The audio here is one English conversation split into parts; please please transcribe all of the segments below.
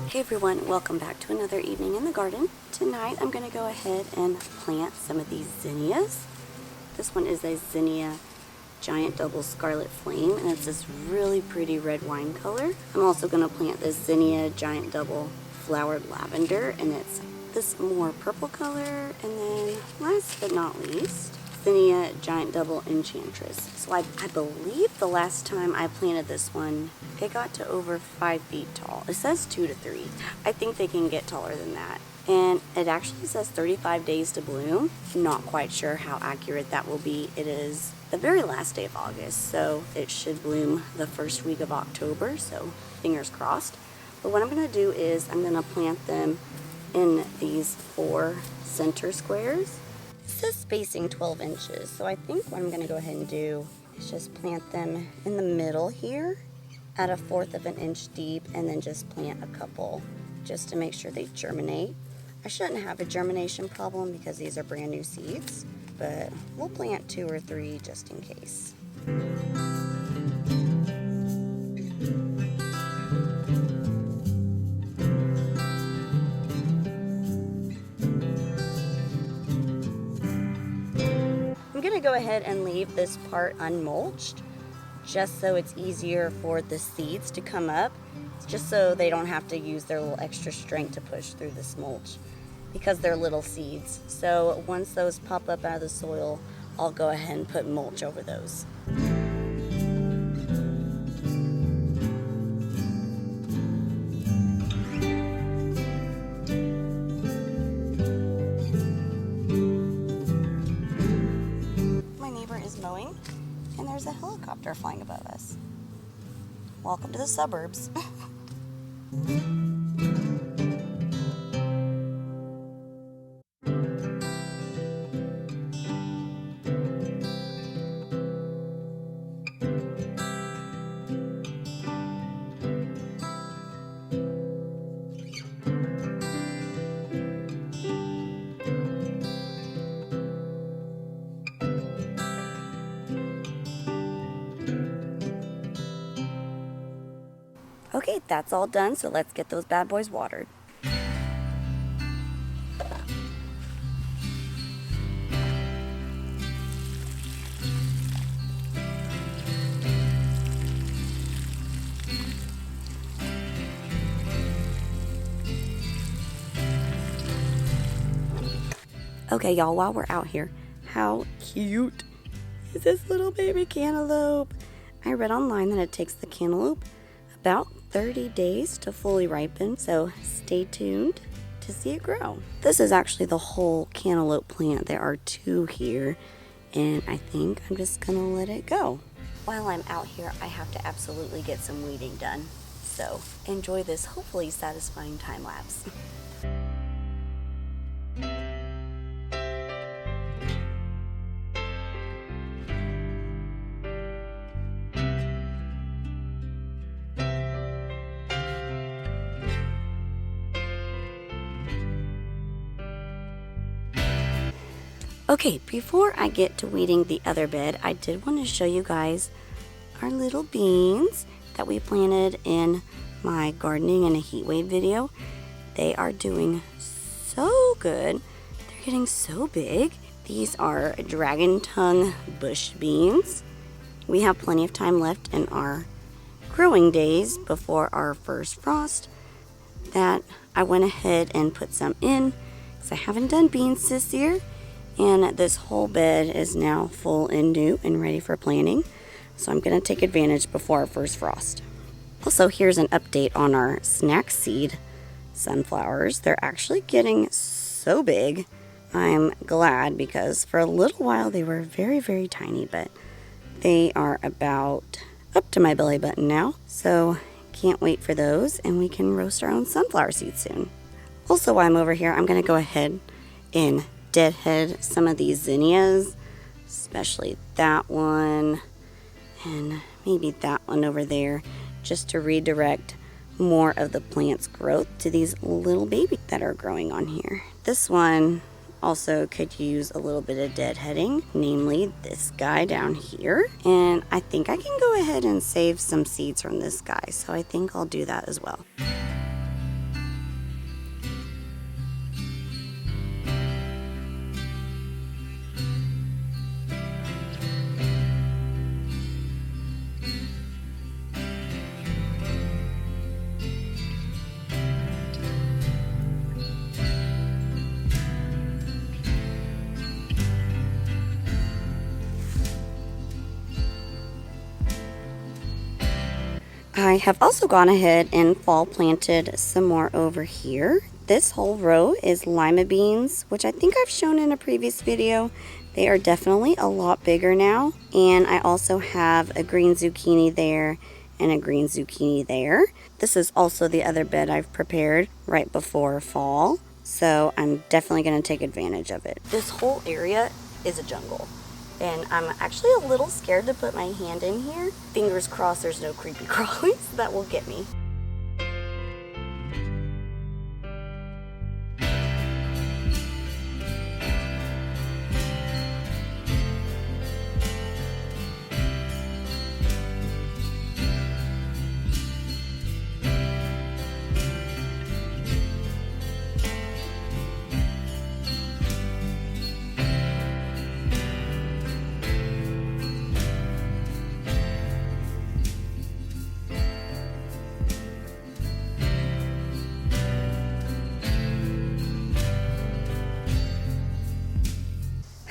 Hey everyone, welcome back to another evening in the garden. Tonight I'm going to go ahead and plant some of these zinnias. This one is a zinnia giant double scarlet flame, and it's this really pretty red wine color. I'm also going to plant this zinnia giant double flowered lavender, and it's this more purple color. And then last but not least, zinnia giant double enchantress. So I believe the last time I planted this one, it got to over 5 feet tall. It says 2 to 3. I think they can get taller than that. And it actually says 35 days to bloom. Not quite sure how accurate that will be. It is the very last day of August, so it should bloom the first week of October, so fingers crossed. But what I'm going to do is I'm going to plant them in these 4 center squares. It says spacing 12 inches, so I think what I'm going to go ahead and do is just plant them in the middle here at 1/4 of an inch deep, and then just plant a couple just to make sure they germinate. I shouldn't have a germination problem because these are brand new seeds, but we'll plant 2 or 3 just in case. I'm going to go ahead and leave this part unmulched just so it's easier for the seeds to come up, just so they don't have to use their little extra strength to push through this mulch because they're little seeds. So once those pop up out of the soil, I'll go ahead and put mulch over those. My neighbor is mowing, and there's a helicopter flying above us. Welcome to the suburbs. Okay, that's all done, so let's get those bad boys watered. Okay, y'all, while we're out here, how cute is this little baby cantaloupe? I read online that it takes the cantaloupe about 30 days to fully ripen, so stay tuned to see it grow. This is actually the whole cantaloupe plant. There are 2 here, and I think I'm just gonna let it go. While I'm out here, I have to absolutely get some weeding done, so enjoy this hopefully satisfying time lapse. Okay, before I get to weeding the other bed, I did want to show you guys our little beans that we planted in my gardening in a heat wave video. They are doing so good. They're getting so big. These are dragon tongue bush beans. We have plenty of time left in our growing days before our first frost that I went ahead and put some in because I haven't done beans this year. And this whole bed is now full and new and ready for planting. So I'm going to take advantage before our first frost. Also, here's an update on our snack seed sunflowers. They're actually getting so big. I'm glad because for a little while they were very, very tiny, but they are about up to my belly button now. So can't wait for those, and we can roast our own sunflower seeds soon. Also, while I'm over here, I'm going to go ahead and deadhead some of these zinnias, especially that one and maybe that one over there, just to redirect more of the plant's growth to these little babies that are growing on here. This one also could use a little bit of deadheading, namely this guy down here, and I think I can go ahead and save some seeds from this guy, so I think I'll do that as well. I have also gone ahead and fall planted some more over here. This whole row is lima beans, which I think I've shown in a previous video. They are definitely a lot bigger now. And I also have a green zucchini there and a green zucchini there. This is also the other bed I've prepared right before fall. So I'm definitely going to take advantage of it. This whole area is a jungle. And I'm actually a little scared to put my hand in here. Fingers crossed there's no creepy crawlies that will get me.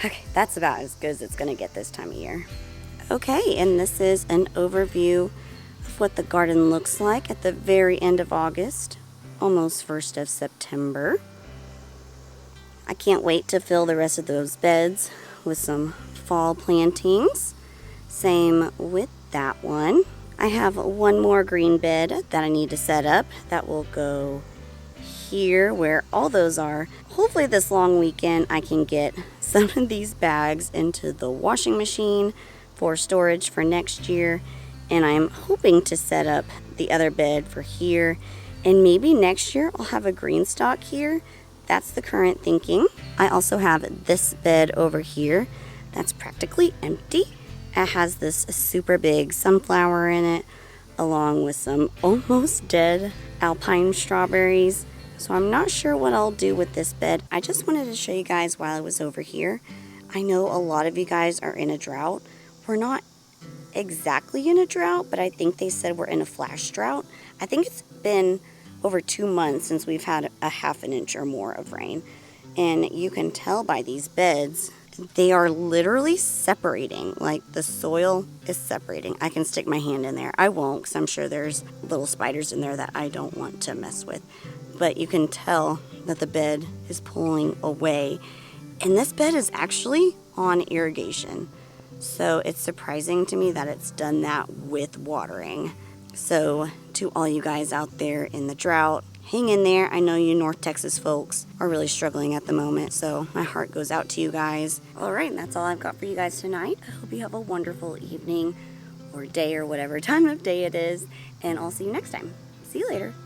Okay, that's about as good as it's going to get this time of year. Okay, and this is an overview of what the garden looks like at the very end of August, almost 1st of September. I can't wait to fill the rest of those beds with some fall plantings. Same with that one. I have one more green bed that I need to set up that will go here where all those are. Hopefully this long weekend I can get some of these bags into the washing machine for storage for next year, and I'm hoping to set up the other bed for here, and maybe next year I'll have a green stock here. That's the current thinking. I also have this bed over here that's practically empty. It has this super big sunflower in it, along with some almost dead alpine strawberries. So I'm not sure what I'll do with this bed. I just wanted to show you guys while I was over here. I know a lot of you guys are in a drought. We're not exactly in a drought, but I think they said we're in a flash drought. I think it's been over 2 months since we've had a ½ an inch or more of rain. And you can tell by these beds, they are literally separating. Like the soil is separating. I can stick my hand in there. I won't, because I'm sure there's little spiders in there that I don't want to mess with. But you can tell that the bed is pulling away. And this bed is actually on irrigation. So it's surprising to me that it's done that with watering. So to all you guys out there in the drought, hang in there. I know you North Texas folks are really struggling at the moment. So my heart goes out to you guys. All right, and that's all I've got for you guys tonight. I hope you have a wonderful evening or day or whatever time of day it is. And I'll see you next time. See you later.